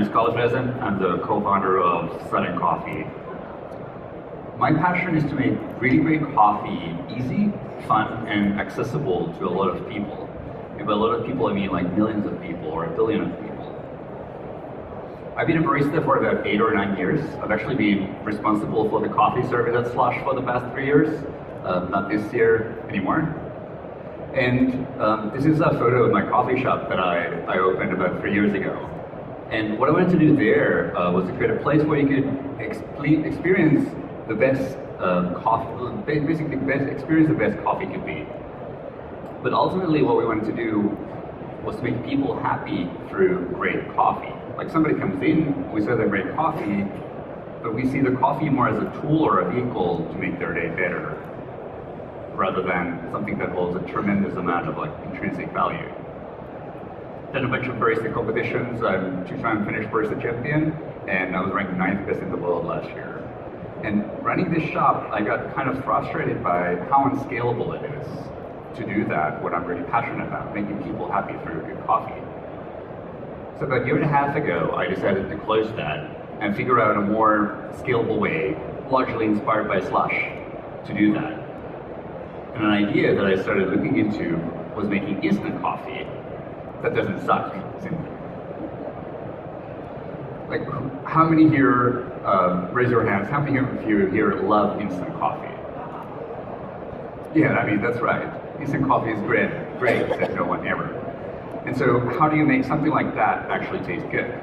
name is Kalle Freese. I'm the co-founder of Slush Coffee. My passion is to make really great coffee easy, fun, and accessible to a lot of people. And by a lot of people, I mean like millions of people or a billion of people. I've been a barista for about 8 or 9 years. I've actually been responsible for the coffee service at Slush for the past 3 years, not this year anymore. And this is a photo of my coffee shop that I opened about 3 years ago. And what I wanted to do there was to create a place where you could experience the best coffee, basically experience the best coffee could be. But ultimately what we wanted to do was to make people happy through great coffee. Like somebody comes in, we serve them great coffee, but we see the coffee more as a tool or a vehicle to make their day better, rather than something that holds a tremendous amount of like intrinsic value. Done a bunch of barista competitions. I'm 2-time Finnish barista champion, and I was ranked 9th best in the world last year. And running this shop, I got kind of frustrated by how unscalable it is to do that, what I'm really passionate about, making people happy through good coffee. So about a year and a half ago, I decided to close that and figure out a more scalable way, largely inspired by Slush, to do that. And an idea that I started looking into was making instant coffee that doesn't suck. Like, how many here, raise your hands, how many of you here love instant coffee? Yeah, I mean, that's right. Instant coffee is great, said no one ever. And so how do you make something like that actually taste good?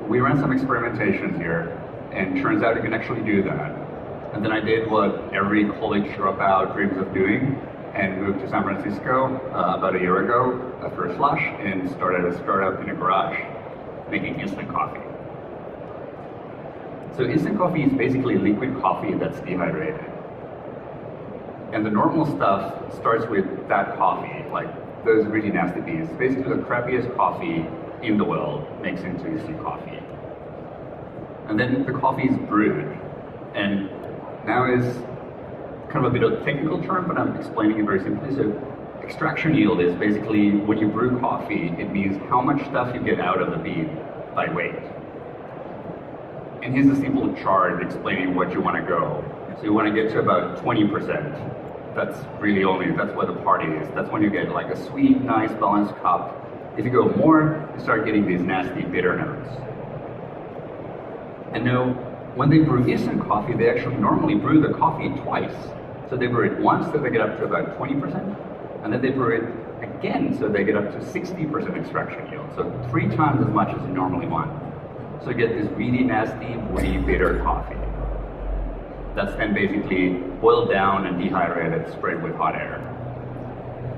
We ran some experimentations here, and turns out you can actually do that. And then I did what every college dropout dreams of doing, and moved to San Francisco about a year ago after Slush, and started a startup in a garage making instant coffee. So instant coffee is basically liquid coffee that's dehydrated. And the normal stuff starts with that coffee, like those really nasty beans. Basically the crappiest coffee in the world makes into instant coffee. And then the coffee is brewed. And now is kind of a bit of a technical term, but I'm explaining it very simply. So extraction yield is basically when you brew coffee, it means how much stuff you get out of the bean by weight. And here's a simple chart explaining what you want to go. So you want to get to about 20%. That's really that's where the party is. That's when you get like a sweet, nice, balanced cup. If you go more, you start getting these nasty, bitter notes. And now, when they brew instant coffee, they actually normally brew the coffee twice. So they brew it once, so they get up to about 20%, and then they brew it again, so they get up to 60% extraction yield. So 3 times as much as you normally want. So you get this really nasty, woody, bitter coffee. That's then basically boiled down and dehydrated, sprayed with hot air.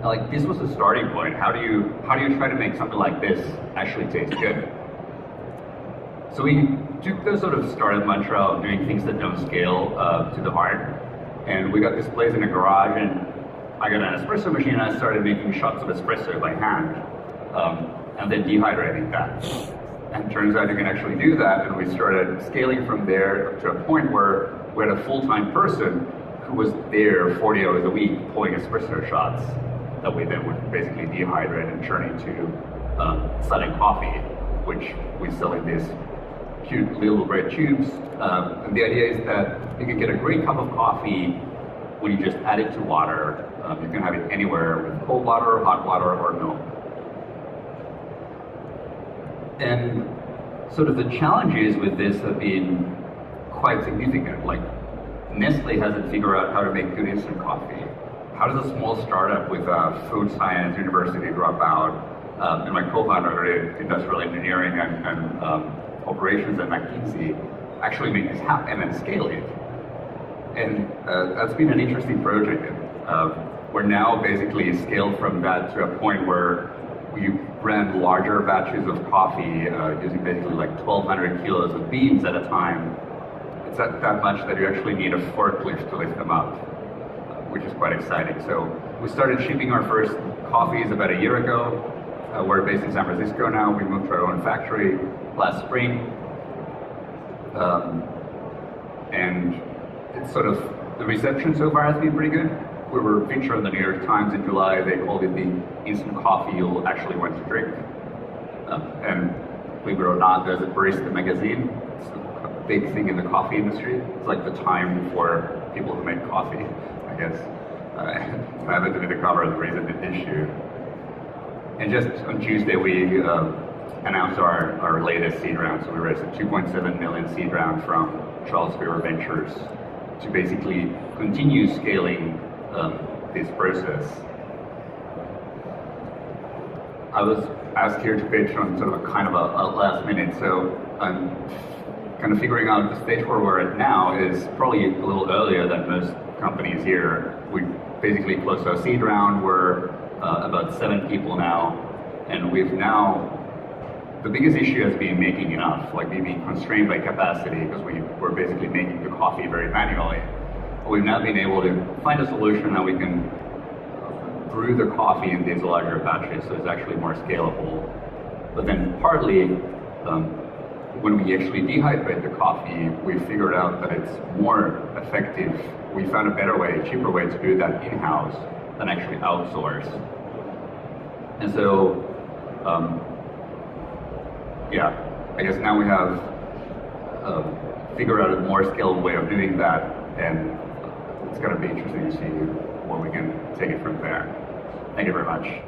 Now, like, this was the starting point. How do you try to make something like this actually taste good? So we took the sort of startup mantra of doing things that don't scale to the heart, and we got this place in a garage, and I got an espresso machine, and I started making shots of espresso by hand, and then dehydrating that. And turns out you can actually do that, and we started scaling from there to a point where we had a full-time person who was there 40 hours a week pulling espresso shots that we then would basically dehydrate and turn into Slush coffee, which we sell in these cute little red tubes. And the idea is that you can get a great cup of coffee when you just add it to water. You can have it anywhere with cold water, hot water, or milk. And sort of the challenges with this have been quite significant. Like, Nestle hasn't figured out how to make good instant coffee. How does a small startup with a food science university dropout, and my co-founder did industrial engineering and operations at McKinsey, actually make this happen and scale it? And that's been an interesting project. We're now basically scaled from that to a point where we ran larger batches of coffee using basically like 1,200 kilos of beans at a time. It's that much that you actually need a forklift to lift them up, which is quite exciting. So we started shipping our first coffees about a year ago. We're based in San Francisco now. We moved to our own factory last spring. And it's sort of, the reception so far has been pretty good. we were featured in the New York Times in July. They called it the instant coffee you'll actually want to drink. And believe it or not, there's a barista magazine. It's a big thing in the coffee industry. It's like the time for people who make coffee, I guess. I happened to be the cover of the recent issue. And just on Tuesday, we announced our latest seed round. So we raised a 2.7 million seed round from Charles River Ventures to basically continue scaling this process. I was asked here to pitch on sort of a kind of a last minute, so I'm kind of figuring out the stage where we're at now is probably a little earlier than most companies here. We basically closed our seed round. We're about 7 people now, and we've now, the biggest issue has been making enough, like we've been constrained by capacity because we're basically making the coffee very manually. But we've now been able to find a solution that we can brew the coffee in these larger batches, so it's actually more scalable. But then partly, when we actually dehydrate the coffee, we figured out that it's more effective. We found a better way, a cheaper way to do that in-house than actually outsource. And so, yeah, I guess now we have figured out a more scalable way of doing that, and it's going to be interesting to see where we can take it from there. Thank you very much.